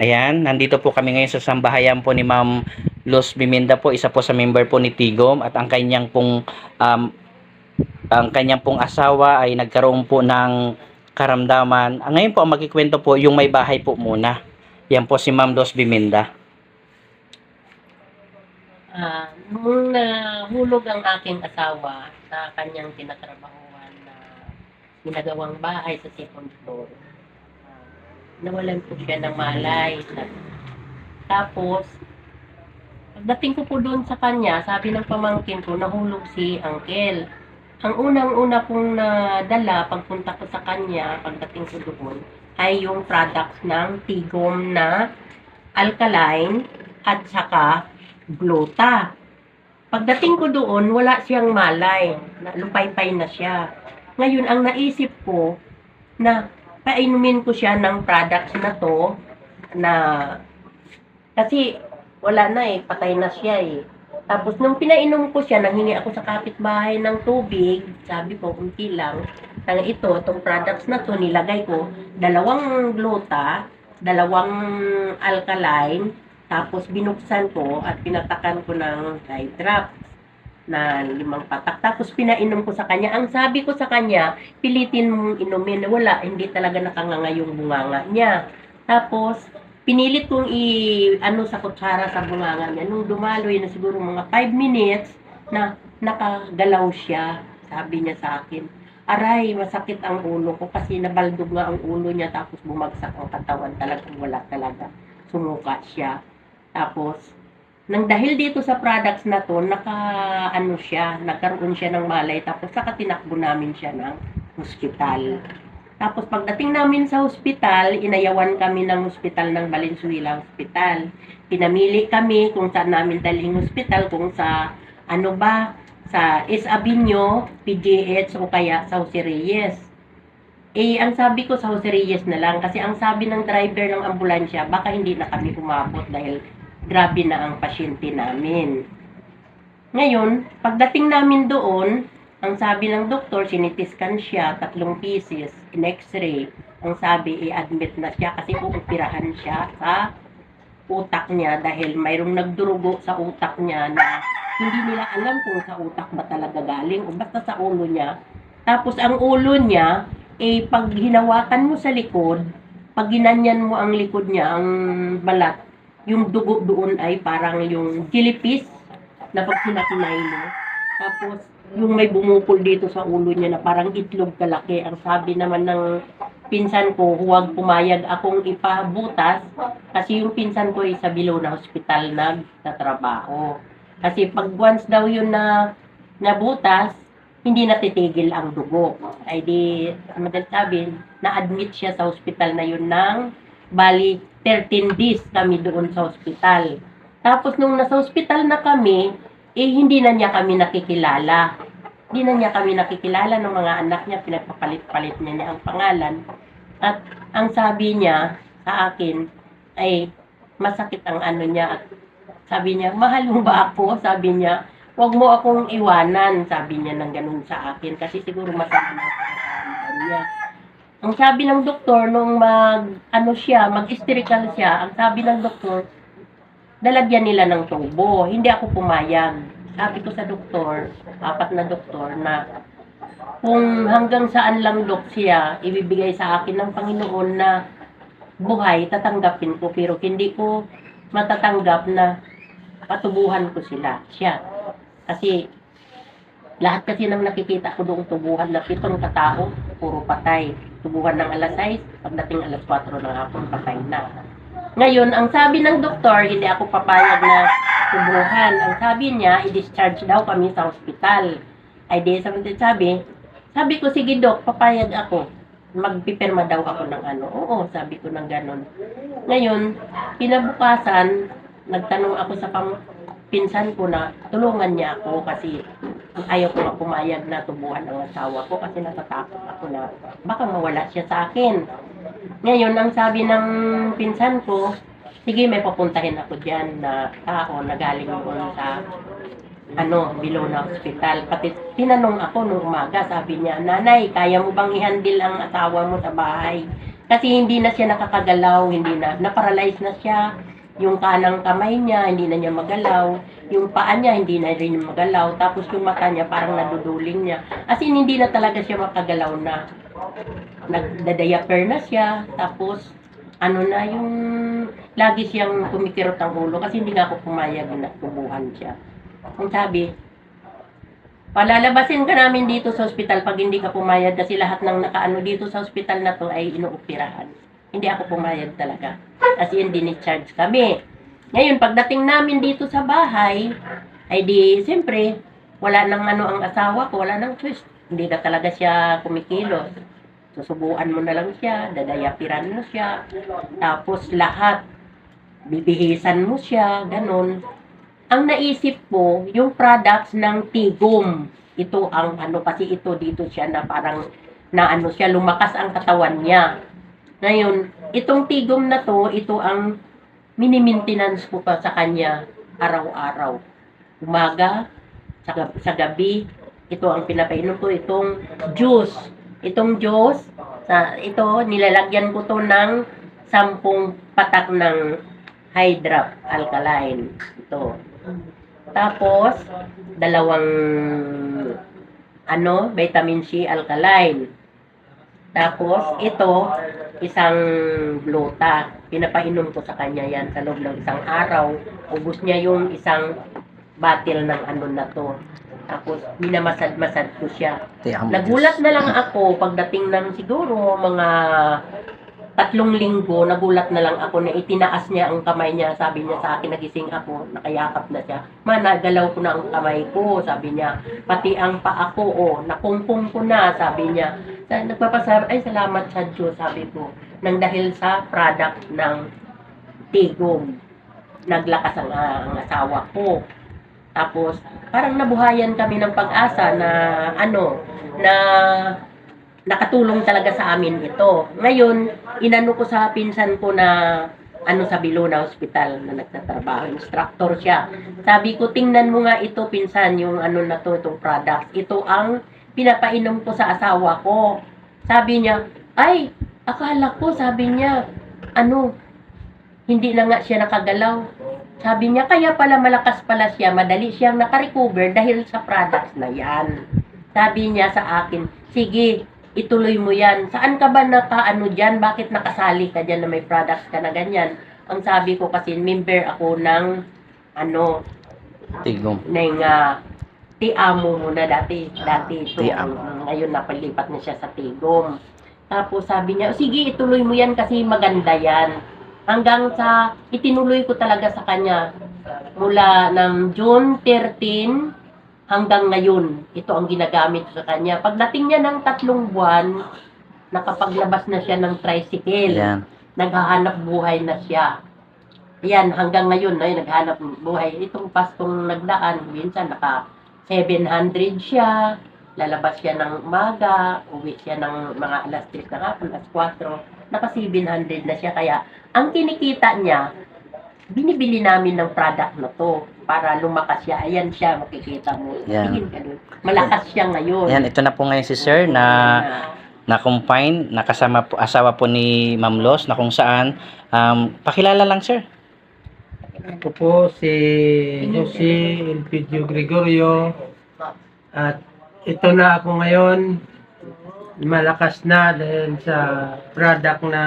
Ayan, nandito po kami ngayon sa sambahayan po ni Ma'am Luz Biminda po, isa po sa member po ni Tigom, at um, ang kanyang pong asawa ay nagkaroon po ng karamdaman. Ngayon po ang magkikwento po yung may bahay po muna. Yan po si Ma'am Luz Biminda. Nung nahulog ang aking asawa sa kanyang tinatrabahuan na ginagawang bahay sa second floor, nawalan po siya ng malay. Tapos, pagdating ko po doon sa kanya, sabi ng pamangkin ko, nahulog si Uncle. Ang unang-una kong nadala pagpunta ko sa kanya, pagdating ko doon, ay yung products ng Tigom na alkaline at saka glota. Pagdating ko doon, wala siyang malay. Lupay-pay na siya. Ngayon, ang naisip ko, na painumin ko siya ng products na to, na, kasi wala na patay na siya Tapos, nung pinainom ko siya, nanghingi ako sa kapitbahay ng tubig, sabi ko, unti lang, itong products na to, nilagay ko, 2 glota, 2 alkaline, tapos binuksan ko at pinatakan ko ng eye drops na 5 patak. Tapos pinainom ko sa kanya. Ang sabi ko sa kanya, pilitin mong inumin. Wala, hindi talaga nakanganga yung bunganga niya. Tapos, pinilit kong sa kutsara sa bunganga niya. Nung dumaloy na siguro mga 5 minutes, na nakagalaw siya. Sabi niya sa akin, aray, masakit ang ulo ko kasi nabaldog nga ang ulo niya tapos bumagsak ang katawan. Talagang wala talaga. Sumuka siya. Tapos, nang dahil dito sa products na to, nagkaroon siya ng malay, tapos saka tinakbo namin siya ng hospital. Tapos pagdating namin sa hospital, inayawan kami ng hospital ng Valenzuela Hospital. Pinamili kami kung saan namin dalhin hospital, kung sa sa S. Avenue, PGH o kaya sa Jose Reyes. Ang sabi ko sa Jose Reyes na lang kasi ang sabi ng driver ng ambulansya, baka hindi na kami umabot dahil grabe na ang pasyente namin. Ngayon, pagdating namin doon, ang sabi ng doktor, sinitiskan siya, 3 pieces, in x-ray. Ang sabi, i-admit na siya kasi uupirahan siya sa utak niya dahil mayroong nagdurugo sa utak niya na hindi nila alam kung sa utak ba talaga galing o basta sa ulo niya. Tapos ang ulo niya, pag hinawakan mo sa likod, pag ginanyan mo ang likod niya, ang balat, yung dugo doon ay parang yung kilipis na pag sinakinay mo. Tapos, yung may bumukol dito sa ulo niya na parang itlog kalaki. Ang sabi naman ng pinsan ko, huwag pumayag akong ipabutas kasi yung pinsan ko ay sa Bilona Hospital nagtatrabaho. Kasi pag once daw yun na nabutas, hindi natitigil ang dugo. Ay di, madal sabi, na-admit siya sa hospital na yun ng bali 13 days kami doon sa hospital. Tapos nung nasa hospital na kami, hindi na niya kami nakikilala. Hindi na niya kami nakikilala ng mga anak niya, pinagpapalit-palit niya ang pangalan. At ang sabi niya sa akin ay masakit ang niya. At sabi niya, mahal mo ba ako? Sabi niya, huwag mo akong iwanan. Sabi niya ng ganun sa akin kasi siguro masama na ang niya. Ang sabi ng doktor, nung mag-hysterical siya, ang sabi ng doktor, dalagyan nila ng tubo. Hindi ako pumayag. Sabi ko sa doktor, 4 na doktor, na kung hanggang saan lang siya ibibigay sa akin ng Panginoon na buhay, tatanggapin ko. Pero hindi ko matatanggap na patubuhan ko siya. Kasi lahat kasi nang nakikita ko doong tubuhan na 7 katao, puro patay. Tubuhan ng alas 6, pagdating alas 4 ng hapon, patay na. Ngayon, ang sabi ng doktor, hindi ako papayag na tubuhan. Ang sabi niya, i-discharge daw kami sa hospital. Ay di, sabi ko, sige dok, papayag ako. Magpipirma daw ako ng Oo, sabi ko ng ganon. Ngayon, kinabukasan, nagtanong ako sa pinsan ko na tulungan niya ako kasi ayaw ko na pumayag na tubuhan ang asawa ko kasi natatakot ako na baka mawala siya sa akin. Ngayon, ang sabi ng pinsan ko, sige, may papuntahin ako dyan na tao na galing doon sa Bilona Hospital. Pati tinanong ako nung umaga, sabi niya, nanay, kaya mo bang i-handle ang asawa mo sa bahay? Kasi hindi na siya nakakagalaw, hindi na, naparalyze na siya. Yung kanang kamay niya, hindi na niya magalaw. Yung paa niya, hindi na rin magalaw. Tapos yung mata niya, parang naduduling niya. As in, hindi na talaga siya makagalaw na. Nagdadiaper na siya. Tapos, ano na yung, lagi siyang kumikirot ang ulo kasi hindi nga ako pumayag na tubuhan siya. Ang sabi, palalabasin ka namin dito sa ospital pag hindi ka pumayag kasi lahat ng nakaano dito sa ospital na to ay inuoperahan. Hindi ako pumayag talaga. Kasi hindi ni-charge kami. Ngayon, pagdating namin dito sa bahay, ay di, siyempre, wala nang ano ang asawa ko, wala nang choice. Hindi ka talaga siya kumikilos. Susubuan mo na lang siya, dadayapiran mo siya, tapos lahat, bibihisan mo siya, ganun. Ang naisip ko, yung products ng Tigom. Ito ang ano, kasi ito dito siya na parang na ano siya, lumakas ang katawan niya. Ngayon, itong Tigom na to, ito ang mini-maintenance ko pa sa kanya araw-araw. Umaga, sa gabi, ito ang pinapainom ko, itong juice. Itong juice, ito, nilalagyan ko to ng 10 patak ng Hydrop Alkaline. Ito. Tapos, dalawang vitamin C alkaline. Tapos, ito, isang blota. Pinapainom ko sa kanya yan sa loob ng isang araw. Ubus niya yung isang bottle ng ano na to. Tapos, minamasad-masad ko siya. Nagulat na lang ako pagdating ng siguro mga 3 linggo, nagulat na lang ako na itinaas niya ang kamay niya. Sabi niya sa akin, nagising ako, nakayakap na siya. Nagalaw ko na ang kamay ko, sabi niya. Pati ang paa ko, nakungkong ko na, sabi niya. Nagpapasabi, ay salamat sa Diyos, sabi ko. Nang dahil sa product ng Tigom, naglakas ang asawa ko. Tapos, parang nabuhayan kami ng pag-asa na na nakatulong talaga sa amin ito. Ngayon, inano ko sa pinsan ko na sa Bilona Hospital na nagtatrabaho. Instructor siya. Sabi ko, tingnan mo nga ito, pinsan, yung na to, itong product. Ito ang pinapainom ko sa asawa ko. Sabi niya, ay, akala ko, sabi niya, hindi na nga siya nakagalaw. Sabi niya, kaya pala malakas pala siya, madali siyang nakarecover dahil sa products na yan. Sabi niya sa akin, sige, ituloy mo yan. Saan ka ba dyan? Bakit nakasali ka dyan na may products ka na ganyan? Ang sabi ko kasi, member ako ng, Tigom. Tiamo muna dati ito. Tiamo. Ngayon napalipat na siya sa Tigom. Tapos sabi niya, sige, ituloy mo yan kasi maganda yan. Hanggang sa, itinuloy ko talaga sa kanya. Mula ng June 13, hanggang ngayon, ito ang ginagamit sa kanya. Pagdating niya ng 3 buwan, nakapaglabas na siya ng tricycle. Ayan. Naghahanap buhay na siya. Ayan, hanggang ngayon, naghahanap buhay. Itong Paskong nagdaan, minsan naka 700 siya. Lalabas siya ng umaga, uwi siya ng mga alas 3 ng hapon, alas 4. Naka 700 na siya. Kaya, ang kinikita niya, binibili namin ng product na to para lumakas siya. Ayan siya, makikita mo. Yan. Tingin ka dun. Malakas siya ngayon. Ayan, ito na po ngayon si Sir na confine, nakasama po, asawa po ni Ma'am Los, na kung saan, pakilala lang Sir. Ako po si Jose Elpidio Gregorio at ito na ako ngayon, malakas na dahil sa product na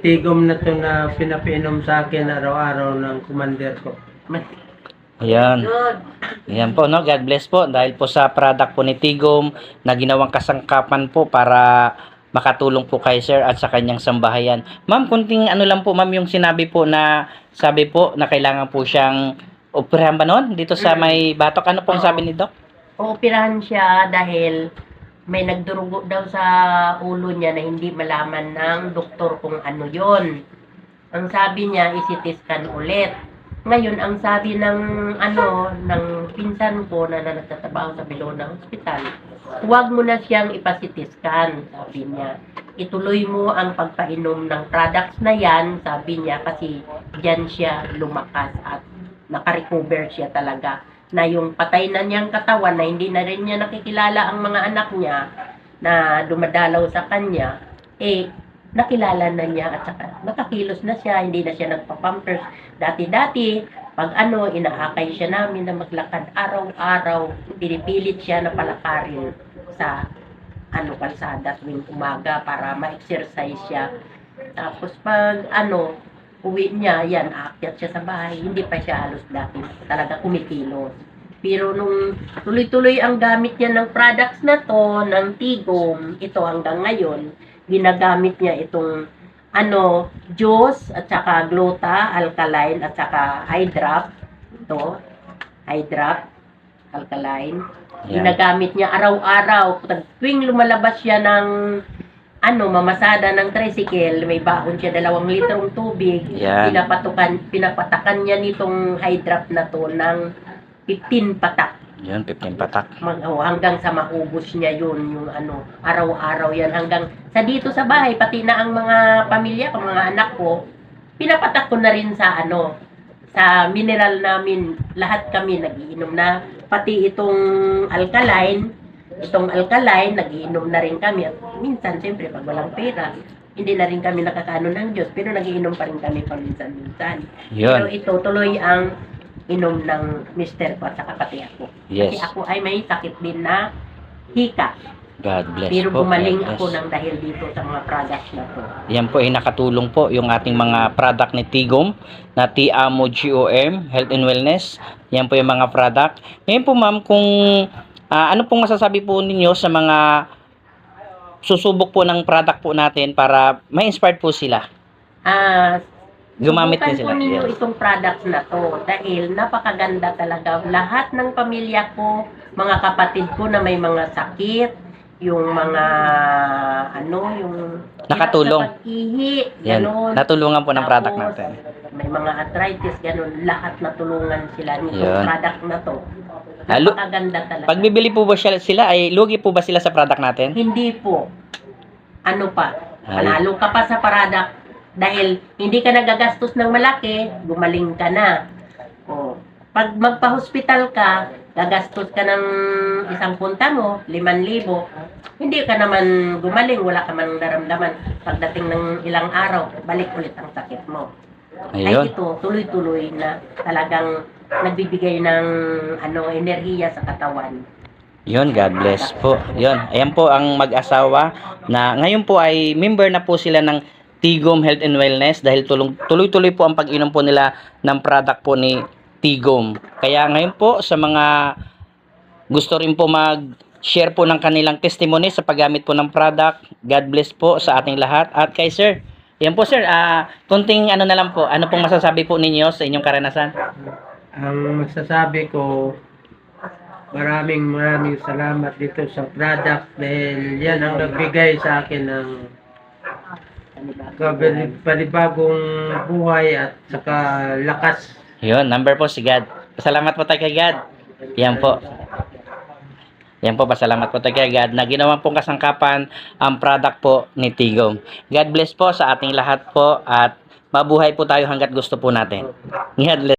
Tigom na to na pinapainom sa akin araw-araw ng commander ko. Ayan. Ayan po, no? God bless po. Dahil po sa product po ni Tigom na ginawang kasangkapan po para makatulong po kay Sir at sa kanyang sambahayan. Ma'am, kunting lang po, ma'am, yung sinabi po na, sabi po na kailangan po siyang operahan ba nun? Dito sa may batok. Ano pong sabi ni Doc? Operahan siya dahil may nagdurugo daw sa ulo niya na hindi malaman ng doktor kung ano yon. Ang sabi niya, i-CT scan ulit. Ngayon, ang sabi ng ng pinsan ko na nagtatrabaho sa Bilona Hospital, huwag mo na siyang ipa-CT scan, sabi niya. Ituloy mo ang pagpainom ng products na yan, sabi niya, kasi diyan siya lumakas at nakarecover siya talaga. Na yung patay na niyang katawan na hindi na rin niya nakikilala ang mga anak niya na dumadalaw sa kanya, nakilala na niya at saka nakakilos na siya, hindi na siya nagpa-pampers. Dati-dati, pag inaakay siya namin na maglakad araw-araw, pinipilit siya na palakarin sa kalsada tuwing umaga para ma-exercise siya. Tapos pag uwi niya, yan, aakyat siya sa bahay, hindi pa siya halos dati talaga kumikilos. Pero nung tuloy-tuloy ang gamit niya ng products na to, ng Tigom, ito hanggang ngayon, ginagamit niya itong juice at saka gluta, alkaline at saka eye drop. Ito, eye drop, alkaline. Yan. Ginagamit niya araw-araw. Tuwing lumalabas siya ng mamasada ng tricycle, may baon siya 2 litrong tubig. Yan. Pinapatakan niya nitong eye drop na to ng 15 patak. Yun, 15 patak. Hanggang sa maubos niya yun, yung araw-araw yan. Hanggang sa dito sa bahay, pati na ang mga pamilya ko, mga anak ko, pinapatak ko na rin sa sa mineral namin. Lahat kami nagiinom na. Pati itong alkaline, nagiinom na rin kami. At minsan, siyempre, pag walang pera, hindi na rin kami nakakaano ng Diyos, pero nagiinom pa rin kami paminsan-minsan. Pero Yun. ito, tuloy ang inom ng mister ko at saka pati ako. Yes. Kasi ako ay may sakit din na hika. God bless Pero po. gumaling God ako bless. ng dahil dito sa mga products na to. Yan po ay nakatulong po yung ating mga product ni Tigom na Tiamo GOM Health and Wellness. Yan po yung mga product. Ngayon po ma'am, kung ano pong masasabi po ninyo sa mga susubok po ng product po natin para ma-inspired po sila. Gumamit din Subukan sila. po ninyo Yes. itong products na to dahil napakaganda talaga. Lahat ng pamilya ko, mga kapatid ko na may mga sakit, yung mga yung Nakatulong. hirap sa pag-ihi, Yan. ganon. Natulungan po ng product Tapos, natin. May mga arthritis, ganun. Lahat natulungan sila nitong Yun. product na to. Halo- Napakaganda talaga. Pag bibili po ba sila ay lugi po ba sila sa product natin? Hindi po. Ay. Panalo ka pa sa product dahil hindi ka nagagastos ng malaki, gumaling ka na. Pag magpa-hospital ka, gagastos ka ng isang punta mo, 5,000. Hindi ka naman gumaling, wala ka man naramdaman. Pagdating ng ilang araw, balik ulit ang sakit mo. Ay Ayun. ito, tuloy-tuloy na talagang nagbibigay ng enerhiya sa katawan. Yun, God bless po. Yun, ayan po ang mag-asawa na ngayon po ay member na po sila ng Tigom Health and Wellness dahil tuloy-tuloy po ang pag-inom po nila ng product po ni Tigom. Kaya ngayon po sa mga gusto rin po mag-share po ng kanilang testimony sa paggamit po ng product, God bless po sa ating lahat. At kay sir, yan po sir, kunting na lang po, ano pong masasabi po ninyo sa inyong karanasan? Ang magsasabi ko, maraming salamat dito sa product dahil yan ang nagbigay sa akin ng panibagong buhay at saka lakas. Yun, number po si God. Pasalamat po tayo kay God. Yan po. Yan po, pasalamat po tayo kay God na ginawa pong kasangkapan ang product po ni Tigom. God bless po sa ating lahat po at mabuhay po tayo hanggat gusto po natin. God bless.